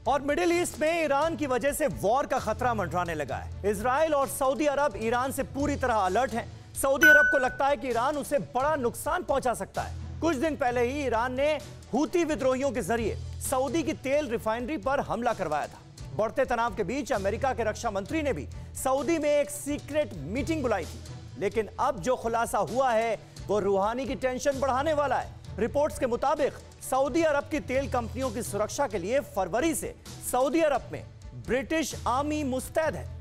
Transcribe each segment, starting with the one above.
और middle east में Iran की वजह से वॉर का खतरा मंडराने लगा है। इजराइल और सऊदी अरब ईरान से पूरी तरह अलर्ट हैं। सऊदी अरब को लगता है कि ईरान उसे बड़ा नुकसान पहुंचा सकता है। कुछ दिन पहले ही ईरान ने हूती विद्रोहियों के जरिए सऊदी की तेल रिफाइनरी पर हमला करवाया था। बढ़ते तनाव के बीच अमेरिका के रक्षा मंत्री ने भी सऊदी में एक सीक्रेट मीटिंग बुलाई थी, लेकिन अब जो खुलासा हुआ है वो रूहानी की टेंशन बढ़ाने वाला है। रिपोर्ट्स के मुताबिक सऊदी अरब की तेल कंपनियों की सुरक्षा के लिए फरवरी से सऊदी अरब में ब्रिटिश आर्मी मुस्तैद है।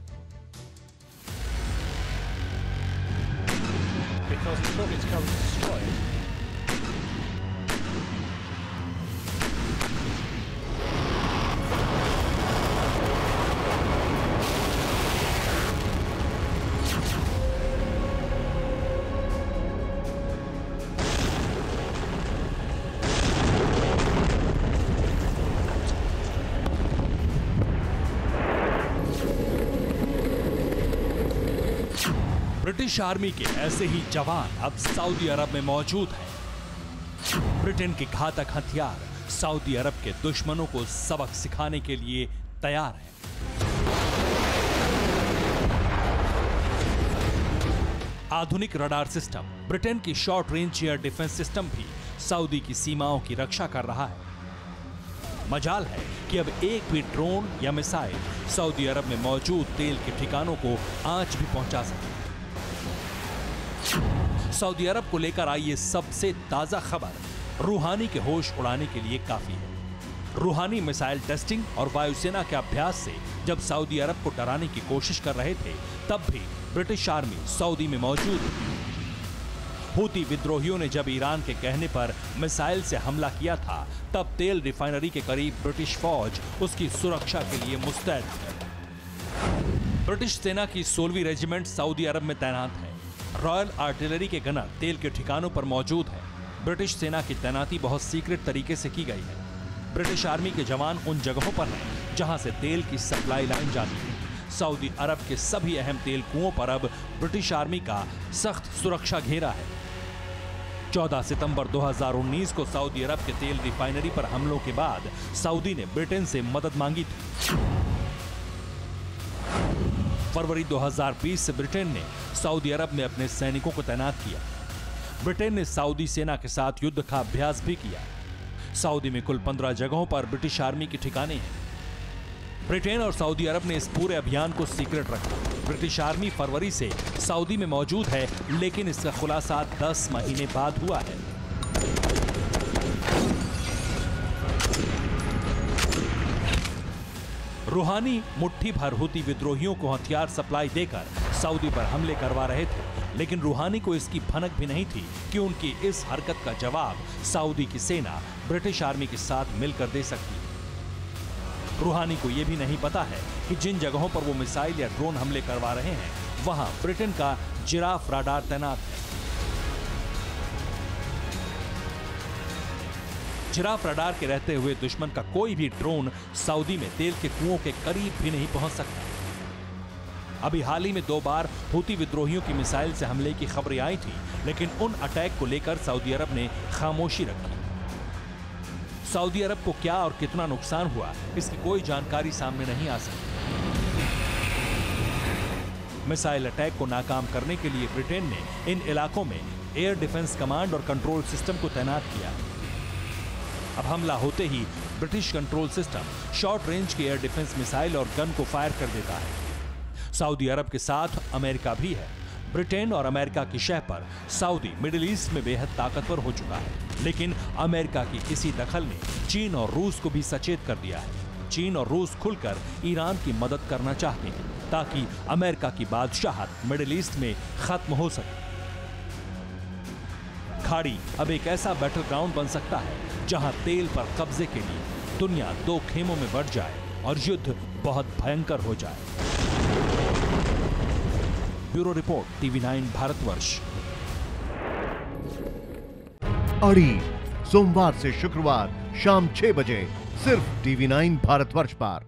ब्रिटिश आर्मी के ऐसे ही जवान अब सऊदी अरब में मौजूद हैं। ब्रिटेन के घातक हथियार सऊदी अरब के दुश्मनों को सबक सिखाने के लिए तैयार हैं। आधुनिक रडार सिस्टम, ब्रिटेन की short range air defence system भी सऊदी की सीमाओं की रक्षा कर रहा है। मजाल है कि अब एक भी ड्रोन या मिसाइल सऊदी अरब में मौजूद तेल के ठिकानों को आंच भी पहुंचा सके। सऊदी अरब को लेकर आई ये सबसे ताजा खबर रूहानी के होश उड़ाने के लिए काफी है। रूहानी मिसाइल टेस्टिंग और वायुसेना के अभ्यास से जब सऊदी अरब को डराने की कोशिश कर रहे थे, तब भी ब्रिटिश आर्मी सऊदी में मौजूद थी। हूती विद्रोहियों ने जब ईरान के कहने पर मिसाइल से हमला किया था, तब तेल रिफाइनरी के करीब ब्रिटिश फौज उसकी सुरक्षा के लिए मुस्तैद है। ब्रिटिश सेना की 16वीं रेजिमेंट सऊदी अरब में तैनात है। रॉयल आर्टिलरी के गनर तेल के ठिकानों पर मौजूद है। ब्रिटिश सेना की तैनाती बहुत सीक्रेट तरीके से की गई है। ब्रिटिश आर्मी के जवान उन जगहों पर हैं जहां से तेल की सप्लाई लाइन जाती है। सऊदी अरब के सभी अहम तेल कुओं पर अब ब्रिटिश आर्मी का सख्त सुरक्षा घेरा है। 14 सितंबर 2019 को सऊदी अरब के तेल रिफाइनरी पर हमलों के बाद सऊदी ने ब्रिटेन से मदद मांगी थी। फरवरी 2020 से ब्रिटेन ने सऊदी अरब में अपने सैनिकों को तैनात किया। ब्रिटेन ने सऊदी सेना के साथ युद्ध का अभ्यास भी किया। सऊदी में कुल 15 जगहों पर ब्रिटिश आर्मी के ठिकाने हैं। ब्रिटेन और सऊदी अरब ने इस पूरे अभियान को सीक्रेट रखा। ब्रिटिश आर्मी फरवरी से सऊदी में मौजूद है, लेकिन इसका खुलासा 10 महीने बाद हुआ है। रूहानी मुट्ठी भर हूती विद्रोहियों को हथियार सप्लाई देकर सऊदी पर हमले करवा रहे थे, लेकिन रूहानी को इसकी भनक भी नहीं थी कि उनकी इस हरकत का जवाब सऊदी की सेना ब्रिटिश आर्मी के साथ मिलकर दे सकती है। रूहानी को यह भी नहीं पता है कि जिन जगहों पर वो मिसाइल या ड्रोन हमले करवा रहे हैं, वहां ब्रिटेन का जिराफ राडार तैनात है। जिराफ रडार के रहते हुए दुश्मन का कोई भी ड्रोन सऊदी में तेल के कुओं के करीब भी नहीं पहुंच सकता। अभी हाल ही में 2 बार हूती विद्रोहियों की मिसाइल से हमले की खबरें आई थी, लेकिन उन अटैक को लेकर सऊदी अरब ने खामोशी रखी। सऊदी अरब को क्या और कितना नुकसान हुआ, इसकी कोई जानकारी सामने नहीं आ सकी। मिसाइल अटैक को नाकाम करने के लिए ब्रिटेन ने इन इलाकों में एयर डिफेंस कमांड और कंट्रोल सिस्टम को तैनात किया। अब हमला होते ही British control system short range के एयर डिफेंस मिसाइल और गन को फायर कर देता है। सऊदी अरब के साथ अमेरिका भी है। ब्रिटेन और अमेरिका की शह पर सऊदी मिडिल ईस्ट में बेहद ताकतवर हो चुका है, लेकिन अमेरिका की इसी दखल ने चीन और रूस को भी सचेत कर दिया है। चीन और रूस खुलकर ईरान की मदद करना चाहते हैं ताकि अमेरिका की बादशाहत मिडिल ईस्ट में खत्म हो सके। खाड़ी अब एक ऐसा बैटल ग्राउंड बन सकता है जहां तेल पर कब्जे के लिए दुनिया 2 खेमों में बढ़ जाए और युद्ध बहुत भयंकर हो जाए। Bureau report, TV9 Bharatvarsh. अड़ी सोमवार से शुक्रवार शाम 6 बजे सिर्फ TV9 भारतवर्ष पर।